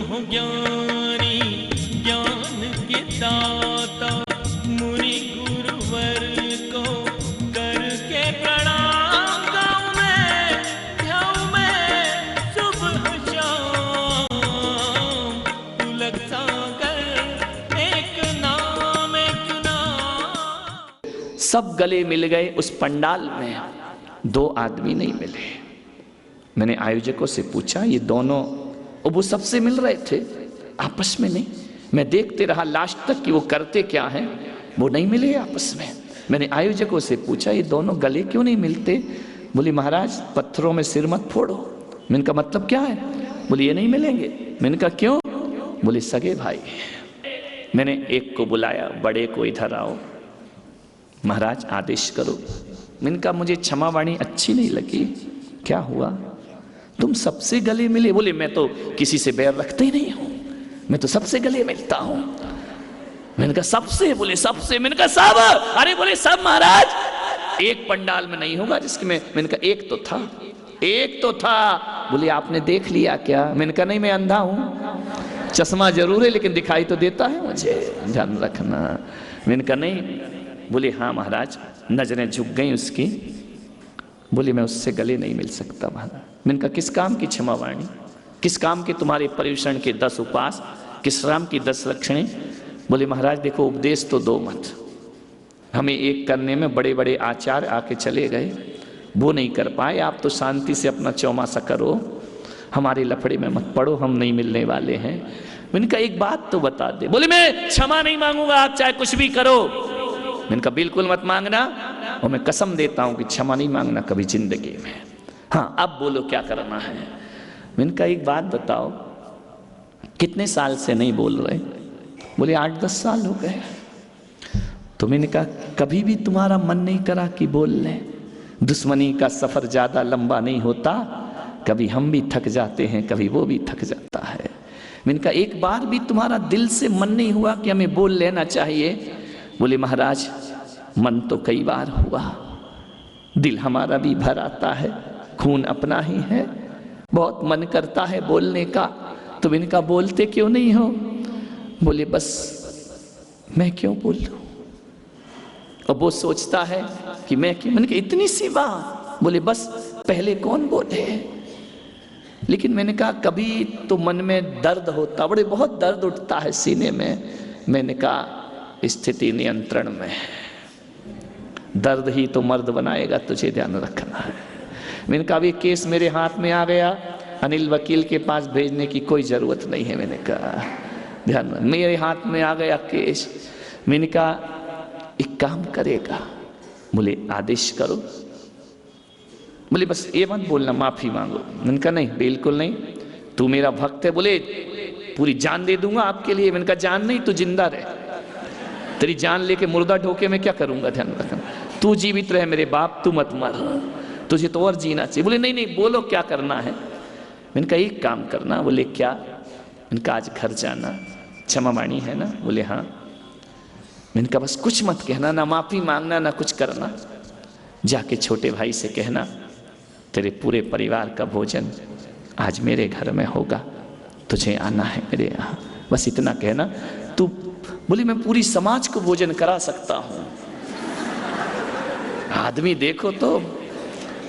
हो ज्ञानी ज्ञान के दाता, मुनि गुरुवर को करके प्रणाम गाऊं मैं, ध्याऊं मैं सुबह शाम। तुलक सागर एक नाम एक नाम। सब गले मिल गए उस पंडाल में, दो आदमी नहीं मिले। मैंने आयोजकों से पूछा ये दोनों, और वो सबसे मिल रहे थे आपस में नहीं। मैं देखते रहा लास्ट तक कि वो करते क्या हैं, वो नहीं मिले आपस में। मैंने आयोजकों से पूछा ये दोनों गले क्यों नहीं मिलते। बोली महाराज पत्थरों में सिर मत फोड़ो। मैंने कहा मतलब क्या है। बोली ये नहीं मिलेंगे। मैंने कहा क्यों। बोली सगे भाई। मैंने एक को बुलाया, बड़े को इधर आओ, महाराज आदेश करो। मैंने कहा मुझे क्षमावाणी अच्छी नहीं लगी। क्या हुआ, तुम सबसे गले मिले। बोले मैं तो किसी से बैर रखते ही नहीं हूं, मैं तो सबसे गले मिलता हूं। मैंने कहा सबसे। बोले सबसे। मैंने कहा सब। अरे बोले सब महाराज। एक पंडाल में नहीं होगा जिसके में। मैंने कहा एक तो था, एक तो था। बोले आपने देख लिया क्या। मैंने कहा नहीं मैं अंधा हूं, चश्मा जरूर है लेकिन दिखाई तो देता है मुझे, ध्यान रखना। मैंने कहा नहीं। बोले हाँ महाराज, नजरें झुक गई उसकी। बोले मैं उससे गले नहीं मिल सकता महाराज। मैंने कहा किस काम की क्षमावाणी, किस काम के तुम्हारे परिवेषण के 10 उपास, किस राम की 10 लक्षणें। बोले महाराज देखो उपदेश तो दो मत, हमें एक करने में बड़े बड़े आचार्य आके चले गए, वो नहीं कर पाए। आप तो शांति से अपना चौमासा करो, हमारे लफड़े में मत पड़ो, हम नहीं मिलने वाले हैं। मैंने कहा एक बात तो बता दे। बोले मैं क्षमा नहीं मांगूंगा, आप चाहे कुछ भी करो। मैंने कहा बिल्कुल मत मांगना, और मैं कसम देता हूं कि क्षमा नहीं मांगना कभी जिंदगी में। हाँ अब बोलो क्या करना है। मैंने कहा एक बात बताओ, कितने साल से नहीं बोल रहे। बोले 8-10 साल हो गए। तो मैंने कहा कभी भी तुम्हारा मन नहीं करा कि बोल लें। दुश्मनी का सफर ज्यादा लंबा नहीं होता, कभी हम भी थक जाते हैं, कभी वो भी थक जाता है। मैंने कहा एक बार भी तुम्हारा दिल से मन नहीं हुआ कि हमें बोल लेना चाहिए। बोले महाराज मन तो कई बार हुआ, दिल हमारा भी भर आता है, खून अपना ही है, बहुत मन करता है बोलने का। तो मैंने कहा बोलते क्यों नहीं हो। बोले बस मैं क्यों बोल लूं, और वो सोचता है कि मैं क्यों। मैंने कहा इतनी सी बात। बोले बस पहले कौन बोले। लेकिन मैंने कहा कभी तो मन में दर्द होता, बड़े बहुत दर्द उठता है सीने में। मैंने कहा स्थिति नियंत्रण में, दर्द ही तो मर्द बनाएगा, तुझे ध्यान रखना है। मैंने कहा ये केस मेरे हाथ में आ गया, अनिल वकील के पास भेजने की कोई जरूरत नहीं है। मैंने कहा ध्यान, मेरे हाथ में आ गया केस। मैंने कहा एक काम करेगा। बोले आदेश करो। बोले बस ये मत बोलना माफी मांगो। मैंने कहा नहीं बिल्कुल नहीं, तू मेरा भक्त है। बोले पूरी जान दे दूंगा आपके लिए। मैंने कहा जान नहीं, तू जिंदा रहे, तेरी जान लेके मुर्दा ढोके मैं क्या करूंगा, ध्यान रखना। तू जीवित रहे मेरे बाप, तू मत मर, तुझे तो और जीना चाहिए। बोले नहीं नहीं बोलो क्या करना है। मैंने कहा एक काम करना। बोले क्या। मैंने कहा आज घर जाना, क्षमावाणी है ना। बोले हाँ। मैंने कहा बस कुछ मत कहना, ना माफी मांगना ना कुछ करना, जाके छोटे भाई से कहना तेरे पूरे परिवार का भोजन आज मेरे घर में होगा, तुझे आना है मेरे यहाँ, बस इतना कहना तू। बोली मैं पूरी समाज को भोजन करा सकता हूं। आदमी देखो तो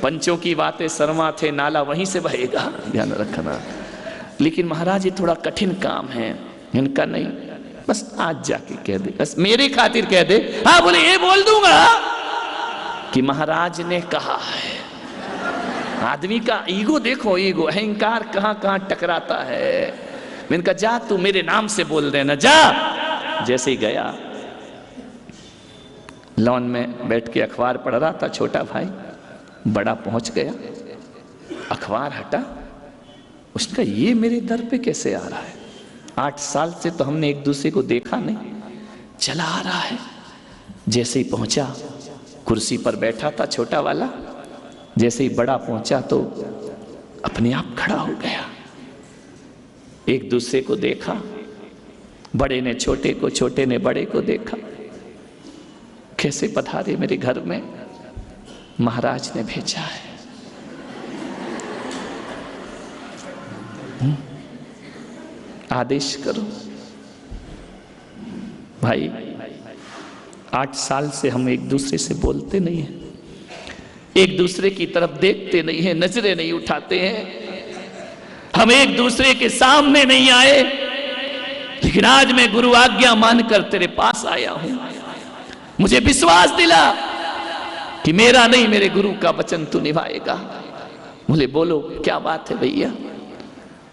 पंचों की बातें शर्मा थे, नाला वहीं से बहेगा, ध्यान रखना। लेकिन महाराज ये थोड़ा कठिन काम है। इनका नहीं, बस आज जाके कह दे, बस मेरी खातिर कह दे। हाँ बोले ये बोल दूंगा कि महाराज ने कहा है। आदमी का ईगो देखो, ईगो अहंकार कहां कहां टकराता है। मैंने कहा जा तू मेरे नाम से बोल देना, जा। जैसे ही गया, लॉन में बैठ के अखबार पढ़ रहा था छोटा भाई, बड़ा पहुंच गया, अखबार हटा, उसका ये मेरे दर पे कैसे आ रहा है। 8 साल से तो हमने एक दूसरे को देखा नहीं, चला आ रहा है। जैसे ही पहुंचा, कुर्सी पर बैठा था छोटा वाला, जैसे ही बड़ा पहुंचा तो अपने आप खड़ा हो गया। एक दूसरे को देखा, बड़े ने छोटे को, छोटे ने बड़े को देखा। कैसे पधारे मेरे घर में, महाराज ने भेजा है। आदेश करो। भाई 8 साल से हम एक दूसरे से बोलते नहीं हैं, एक दूसरे की तरफ देखते नहीं हैं, नजरें नहीं उठाते हैं, हम एक दूसरे के सामने नहीं आए। लेकिन आज मैं गुरु आज्ञा मानकर तेरे पास आया हूं। मुझे विश्वास दिला कि मेरा नहीं, मेरे गुरु का वचन तू निभाएगा। बोले बोलो क्या बात है भैया?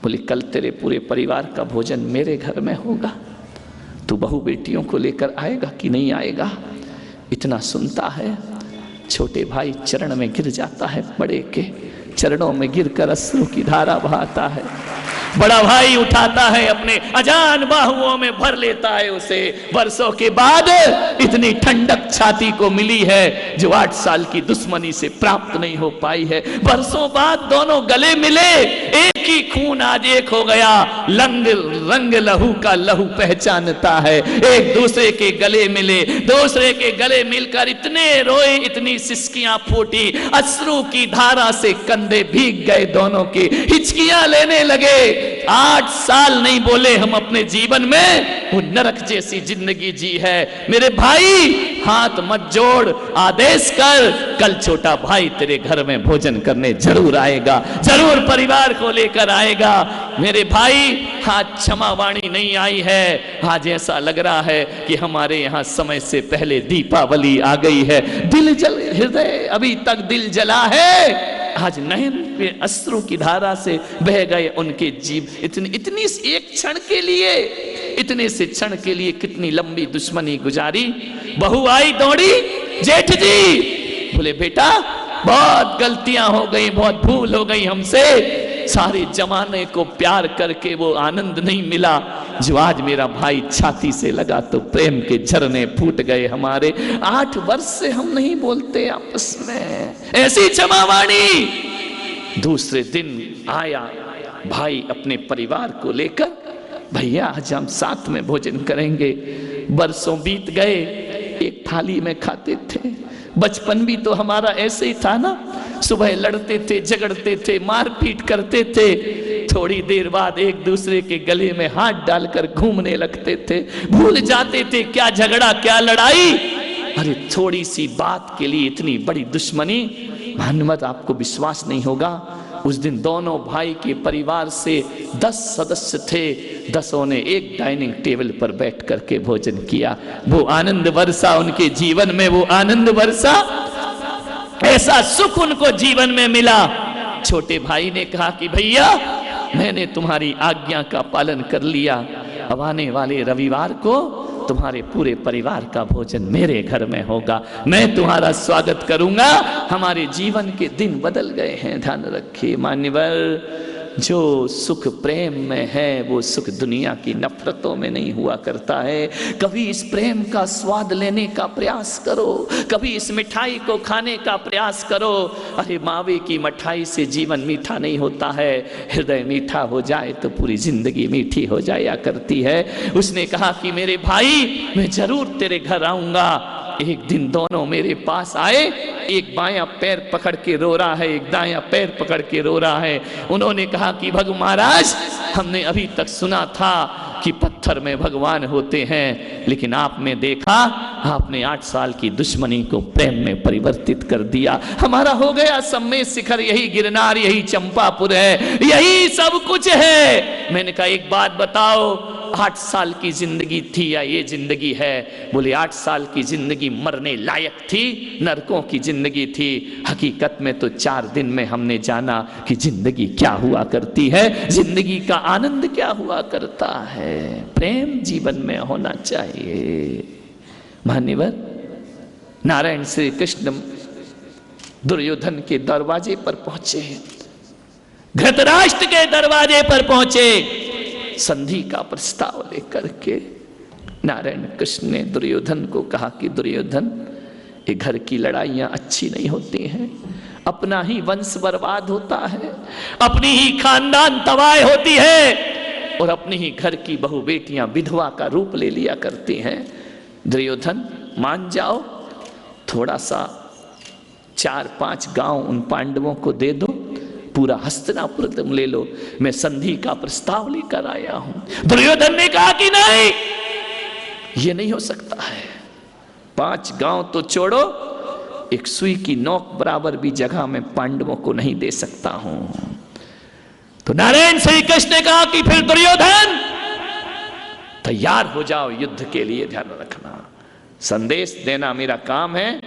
बोले कल तेरे पूरे परिवार का भोजन मेरे घर में होगा, तू बहू बेटियों को लेकर आएगा कि नहीं आएगा? इतना सुनता है, छोटे भाई चरण में गिर जाता है, बड़े के चरणों में गिरकर अश्रु की धारा बहाता है। बड़ा भाई उठाता है, अपने अजान बाहुओं में भर लेता है उसे। वर्षों के बाद इतनी ठंडक छाती को मिली है जो 8 साल की दुश्मनी से प्राप्त नहीं हो पाई है। वर्षों बाद दोनों गले मिले, एक ही खून आज एक हो गया। रंग लहू का लहू पहचानता है। एक दूसरे के गले मिले, दूसरे के गले मिलकर इतने रोए, इतनी सिसकियां फूटी, अश्रु की धारा से कंधे भीग गए दोनों के, हिचकियां लेने लगे। 8 साल नहीं बोले हम अपने जीवन में, वो नरक जैसी जिंदगी जी है। मेरे भाई हाथ मत जोड़, आदेश कर, कल छोटा भाई तेरे घर में भोजन करने जरूर आएगा, जरूर परिवार को लेकर आएगा। मेरे भाई आज क्षमा वाणी नहीं आई है, आज ऐसा लग रहा है कि हमारे यहाँ समय से पहले दीपावली आ गई है। दिल जल, हृदय अभी तक दिल जला है। आज नयन पे अश्रु की धारा से बह गए उनके जीव। इतनी एक क्षण के लिए, इतने से क्षण के लिए कितनी लंबी दुश्मनी गुजारी। बहू आई दौड़ी, जेठ जी बोले बेटा बहुत गलतियां हो गई, बहुत भूल हो गई हमसे। सारे जमाने को प्यार करके वो आनंद नहीं मिला जो आज मेरा भाई छाती से लगा तो प्रेम के झरने फूट गए हमारे। 8 वर्ष से हम नहीं बोलते आपस में, ऐसी क्षमावाणी। दूसरे दिन आया भाई अपने परिवार को लेकर, भैया आज हम साथ में भोजन करेंगे। बरसों बीत गए, एक थाली में खाते थे। बचपन भी तो हमारा ऐसे ही था ना, सुबह लड़ते थे, झगड़ते थे, मारपीट करते थे, थोड़ी देर बाद एक दूसरे के गले में हाथ डालकर घूमने लगते थे, भूल जाते थे क्या झगड़ा क्या लड़ाई। अरे थोड़ी सी बात के लिए इतनी बड़ी दुश्मनी, भानुमत आपको विश्वास नहीं होगा। उस दिन दोनों भाई के परिवार से 10 सदस्य थे, 10 ने एक डाइनिंग टेबल पर बैठ करके भोजन किया। वो आनंद वर्षा उनके जीवन में, वो आनंद वर्षा, ऐसा सुख उनको जीवन में मिला। छोटे भाई ने कहा कि भैया मैंने तुम्हारी आज्ञा का पालन कर लिया, अब आने वाले रविवार को तुम्हारे पूरे परिवार का भोजन मेरे घर में होगा, मैं तुम्हारा स्वागत करूंगा। हमारे जीवन के दिन बदल गए हैं, ध्यान रखिए मान्यवर। जो सुख प्रेम में है वो सुख दुनिया की नफरतों में नहीं हुआ करता है। कभी इस प्रेम का स्वाद लेने का प्रयास करो, कभी इस मिठाई को खाने का प्रयास करो। अरे मावे की मिठाई से जीवन मीठा नहीं होता है, हृदय मीठा हो जाए तो पूरी जिंदगी मीठी हो जाया करती है। उसने कहा कि मेरे भाई मैं जरूर तेरे घर आऊंगा। एक दिन दोनों मेरे पास आए, एक बायां पैर पकड़ के रो रहा है, एक दायां पैर पकड़ के रो रहा है। उन्होंने कहा कि भगवान महाराज हमने अभी तक सुना था कि पत्थर में भगवान होते हैं, लेकिन आपने देखा, आपने 8 साल की दुश्मनी को प्रेम में परिवर्तित कर दिया। हमारा हो गया सम्मेद शिखर, यही गिरनार, यही चंपापुर है, यही सब कुछ है। मैंने कहा एक बात बताओ, 8 साल की जिंदगी थी या ये जिंदगी है? बोले 8 साल की जिंदगी मरने लायक थी, नरकों की जिंदगी थी। हकीकत में तो 4 दिन में हमने जाना कि जिंदगी क्या हुआ करती है, जिंदगी का आनंद क्या हुआ करता है। प्रेम जीवन में होना चाहिए। मान्यवर, नारायण श्री कृष्ण दुर्योधन के दरवाजे पर पहुंचे, धृतराष्ट्र के दरवाजे पर पहुंचे, संधि का प्रस्ताव लेकर के। नारायण कृष्ण ने दुर्योधन को कहा कि दुर्योधन, ये घर की लड़ाइयां अच्छी नहीं होती हैं, अपना ही वंश बर्बाद होता है, अपनी ही खानदान तबाह होती है, और अपनी ही घर की बहु बेटियां विधवा का रूप ले लिया करती हैं। दुर्योधन मान जाओ, थोड़ा सा 4-5 गांव उन पांडवों को दे दो, पूरा हस्तिनापुर तुम ले लो, मैं संधि का प्रस्ताव लेकर आया हूं। दुर्योधन ने कहा कि नहीं, ये नहीं हो सकता है। 5 गांव तो छोड़ो, एक सुई की नोक बराबर भी जगह मैं पांडवों को नहीं दे सकता हूं। तो नारायण श्री कृष्ण ने कहा कि फिर दुर्योधन तैयार हो जाओ युद्ध के लिए, ध्यान रखना, संदेश देना मेरा काम है,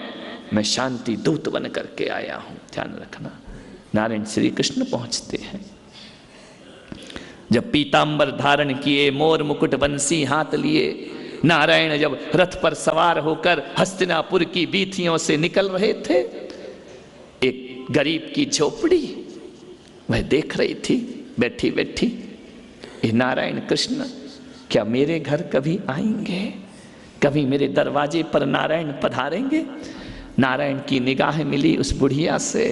मैं शांति दूत बन करके आया हूं, ध्यान रखना। नारायण श्री कृष्ण पहुंचते हैं, जब पीतांबर धारण किए, मोर मुकुट बंसी हाथ लिए, नारायण जब रथ पर सवार होकर हस्तिनापुर की वीथियों से निकल रहे थे, एक गरीब की झोपड़ी वह देख रही थी बैठी बैठी, ये नारायण कृष्ण क्या मेरे घर कभी आएंगे, कभी मेरे दरवाजे पर नारायण पधारेंगे। नारायण की निगाह मिली उस बुढ़िया से,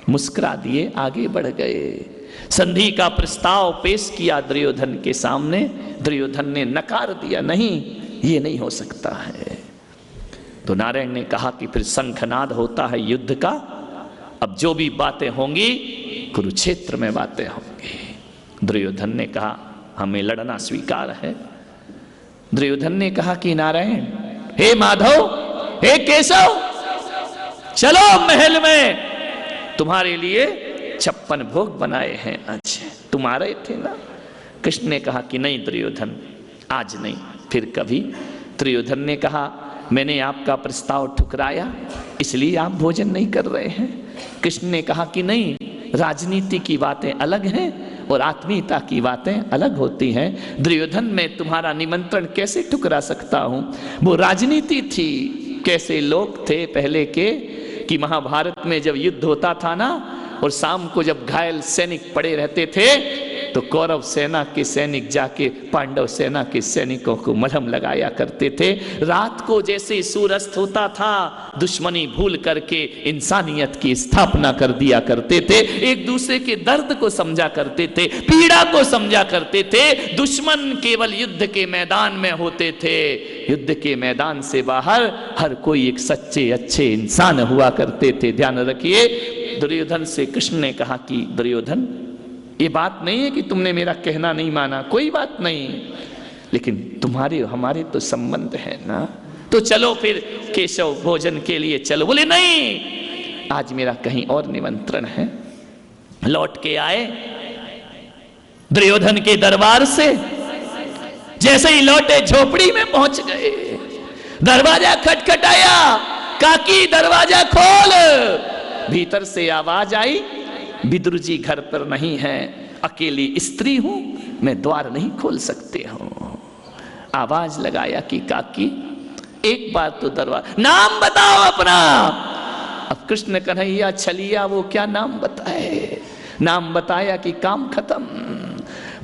मुस्कुरा दिए, आगे बढ़ गए। संधि का प्रस्ताव पेश किया दुर्योधन के सामने, दुर्योधन ने नकार दिया, नहीं ये नहीं हो सकता है। तो नारायण ने कहा कि फिर शंखनाद होता है युद्ध का, अब जो भी बातें होंगी कुरुक्षेत्र में बातें होंगी। दुर्योधन ने कहा हमें लड़ना स्वीकार है। दुर्योधन ने कहा कि नारायण, हे माधव, हे केशव, चलो महल में, तुम्हारे लिए 56 भोग बनाए हैं, अच्छा तुम आ रहे थे ना। कृष्ण ने कहा कि नहीं दुर्योधन, आज नहीं, फिर कभी। दुर्योधन ने कहा मैंने आपका प्रस्ताव ठुकराया, इसलिए आप भोजन नहीं कर रहे हैं। कृष्ण ने कहा कि नहीं, राजनीति की बातें अलग हैं और आत्मीयता की बातें अलग होती हैं। दुर्योधन, मैं तुम्हारा निमंत्रण कैसे ठुकरा सकता हूं? वो राजनीति थी, कैसे लोग थे पहले के कि महाभारत में जब युद्ध होता था ना, और शाम को जब घायल सैनिक पड़े रहते थे तो कौरव सेना के सैनिक जाके पांडव सेना के सैनिकों को मलहम लगाया करते थे। रात को जैसे सूर्यास्त होता था, दुश्मनी भूल करके इंसानियत की स्थापना कर दिया करते थे, एक दूसरे के दर्द को समझा करते थे, पीड़ा को समझा करते थे। दुश्मन केवल युद्ध के मैदान में होते थे, युद्ध के मैदान से बाहर हर कोई एक सच्चे अच्छे इंसान हुआ करते थे, ध्यान रखिए। दुर्योधन से कृष्ण ने कहा कि दुर्योधन, ये बात नहीं है कि तुमने मेरा कहना नहीं माना, कोई बात नहीं, लेकिन तुम्हारे हमारे तो संबंध है ना, तो चलो फिर केशव भोजन के लिए चलो। बोले नहीं, आज मेरा कहीं और निमंत्रण है। लौट के आए दुर्योधन के दरबार से, जैसे ही लौटे झोपड़ी में पहुंच गए, दरवाजा खटखटाया, काकी दरवाजा खोल। भीतर से आवाज आई, विदुर जी घर पर नहीं है, अकेली स्त्री हूं, मैं द्वार नहीं खोल सकते हूं। आवाज लगाया कि काकी एक बार तो दरवाजा, नाम बताओ अपना। अब कृष्ण कन्हैया छलिया वो क्या नाम बताए, नाम बताया कि काम खत्म।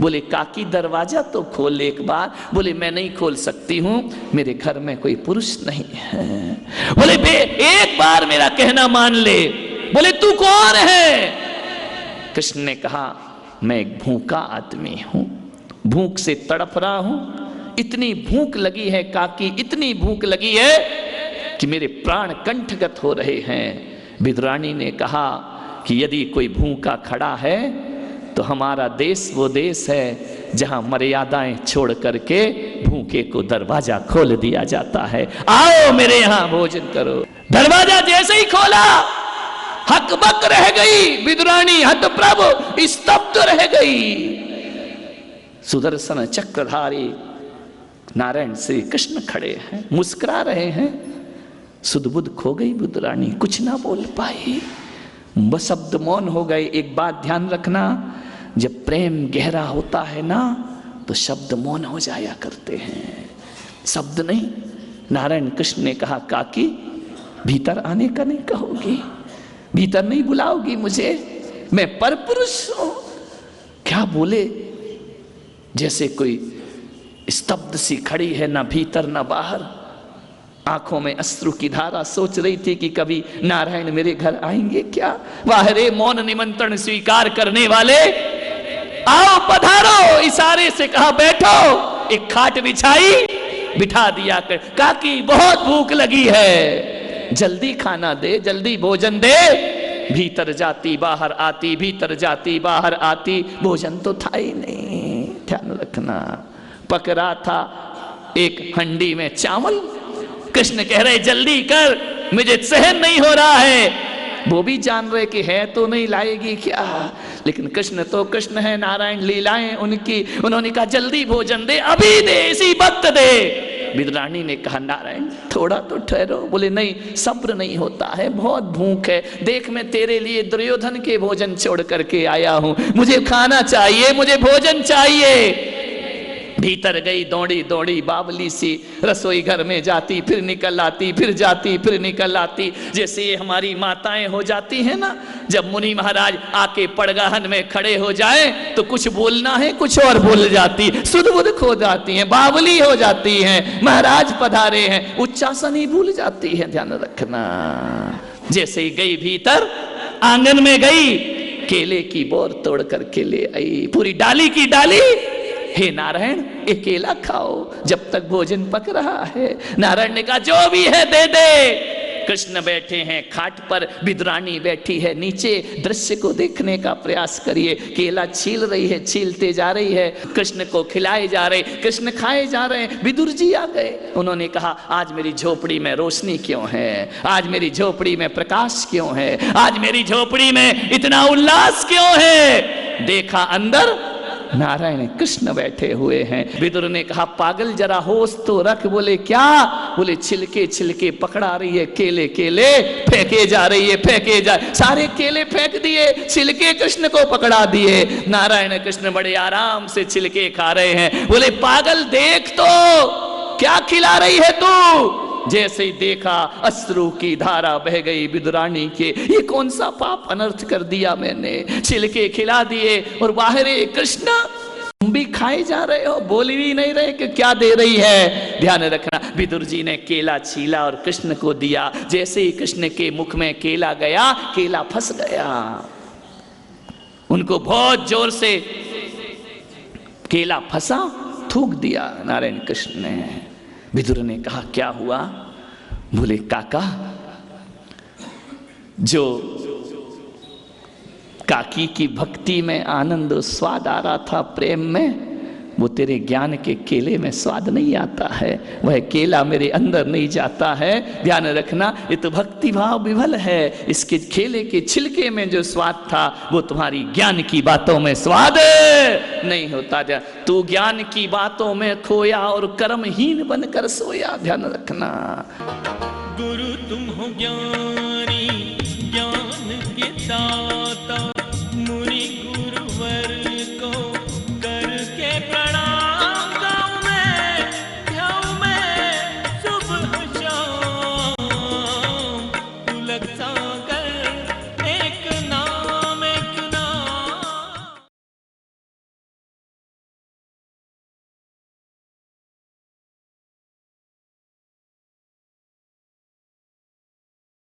बोले काकी दरवाजा तो खोल एक बार। बोले मैं नहीं खोल सकती हूं, मेरे घर में कोई पुरुष नहीं है। बोले बे एक बार मेरा कहना मान ले। बोले तू कौन है? कृष्ण ने कहा मैं एक भूखा आदमी हूं, भूख से तड़प रहा हूं, इतनी भूख लगी है काकी, इतनी भूख लगी है कि मेरे प्राण कंठगत हो रहे हैं। विदुरानी ने कहा कि यदि कोई भूखा खड़ा है तो हमारा देश वो देश है जहां मर्यादाएं छोड़ करके भूखे को दरवाजा खोल दिया जाता है। आओ मेरे यहां भोजन करो। दरवाजा जैसे ही खोला, हकबक रह गई विदुरानी, हतप्रभ स्तब्ध रह गई। सुदर्शन चक्रधारी नारायण श्री कृष्ण खड़े हैं, मुस्कुरा रहे हैं। सुधबुध खो गई विदुरानी, कुछ ना बोल पाई, बस शब्द मौन हो गए। एक बात ध्यान रखना, जब प्रेम गहरा होता है ना तो शब्द मौन हो जाया करते हैं, शब्द नहीं। नारायण कृष्ण ने कहा काकी भीतर आने का नहीं कहोगी, भीतर नहीं बुलाओगी मुझे, मैं परपुरुष हूं। क्या बोले, जैसे कोई स्तब्ध सी खड़ी है, ना भीतर ना बाहर, आंखों में अश्रु की धारा, सोच रही थी कि कभी नारायण मेरे घर आएंगे क्या। वाह रे मौन निमंत्रण स्वीकार करने वाले, आओ पधारो। इशारे से कहा बैठो, एक खाट बिछाई, बिठा दिया कर। काकी बहुत भूख लगी है, जल्दी खाना दे, जल्दी भोजन दे। भीतर जाती बाहर आती, भीतर जाती बाहर आती, भोजन तो था ही नहीं। ध्यान रखना, पक रहा था एक हंडी में चावल, कृष्ण कह रहे जल्दी कर, मुझे सहन नहीं हो रहा है। वो भी जान रहे कि है तो नहीं, लाएगी क्या, लेकिन कृष्ण तो कृष्ण है, नारायण लीलाएं उनकी। उन्होंने कहा जल्दी भोजन दे, अभी दे, इसी वक्त दे। विदुरानी ने कहा नारायण थोड़ा तो ठहरो। बोले नहीं, सब्र नहीं होता है, बहुत भूख है। देख मैं तेरे लिए दुर्योधन के भोजन छोड़ करके आया हूं, मुझे खाना चाहिए, मुझे भोजन चाहिए। भीतर गई दौड़ी दौड़ी बावली सी, रसोई घर में जाती फिर निकल आती, फिर जाती फिर निकल आती। जैसे ये हमारी माताएं हो जाती हैं ना, जब मुनि महाराज आके पड़गाहन में खड़े हो जाए तो कुछ बोलना है कुछ और बोल जाती, सुध बुध खो जाती हैं, बावली हो जाती हैं। महाराज पधारे हैं, उच्चासन ही भूल जाती है। ध्यान रखना। जैसे ही गई भीतर, आंगन में गई, केले की बोर तोड़ करके ले आई, पूरी डाली की डाली। हे नारायण ये केला खाओ जब तक भोजन पक रहा है। नारायण ने कहा जो भी है दे दे। कृष्ण बैठे हैं खाट पर, विदुरानी बैठी है नीचे। दृश्य को देखने का प्रयास करिए। केला छील रही है, छीलते जा रही है, कृष्ण को खिलाए जा रहे, कृष्ण खाए जा रहे हैं। विदुर जी आ गए, उन्होंने कहा आज मेरी झोपड़ी में रोशनी क्यों है, आज मेरी झोपड़ी में प्रकाश क्यों है, आज मेरी झोपड़ी में इतना उल्लास क्यों है। देखा अंदर नारायण कृष्ण बैठे हुए हैं। विदुर ने कहा पागल जरा होश तो रख। बोले क्या? बोले छिलके छिलके पकड़ा रही है, केले केले फेंके जा रही है, फेंके जा, सारे केले फेंक दिए, छिलके कृष्ण को पकड़ा दिए। नारायण कृष्ण बड़े आराम से छिलके खा रहे हैं। बोले पागल देख तो क्या खिला रही है तू। जैसे ही देखा अश्रु की धारा बह गई विदुरानी के। ये कौन सा पाप अनर्थ कर दिया मैंने, छिलके खिला दिए और बाहर कृष्ण तुम भी खाए जा रहे हो, बोल भी नहीं रहे कि क्या दे रही है। ध्यान रखना, विदुर जी ने केला छीला और कृष्ण को दिया। जैसे ही कृष्ण के मुख में केला गया, केला फंस गया। उनको बहुत जोर से केला फंसा, थूक दिया नारायण कृष्ण ने। विदुर ने कहा क्या हुआ? बोले काका, जो काकी की भक्ति में आनंद स्वाद आ रहा था, प्रेम में, वो तेरे ज्ञान के केले में स्वाद नहीं आता है, वह केला मेरे अंदर नहीं जाता है। ध्यान रखना, ये तो भक्ति भाव विभल है। इसके केले के छिलके में जो स्वाद था वो तुम्हारी ज्ञान की बातों में स्वाद नहीं होता। तू ज्ञान की बातों में खोया और कर्महीन बनकर सोया। ध्यान रखना। गुरु तुम हो ज्ञानी, ज्ञान के दाता,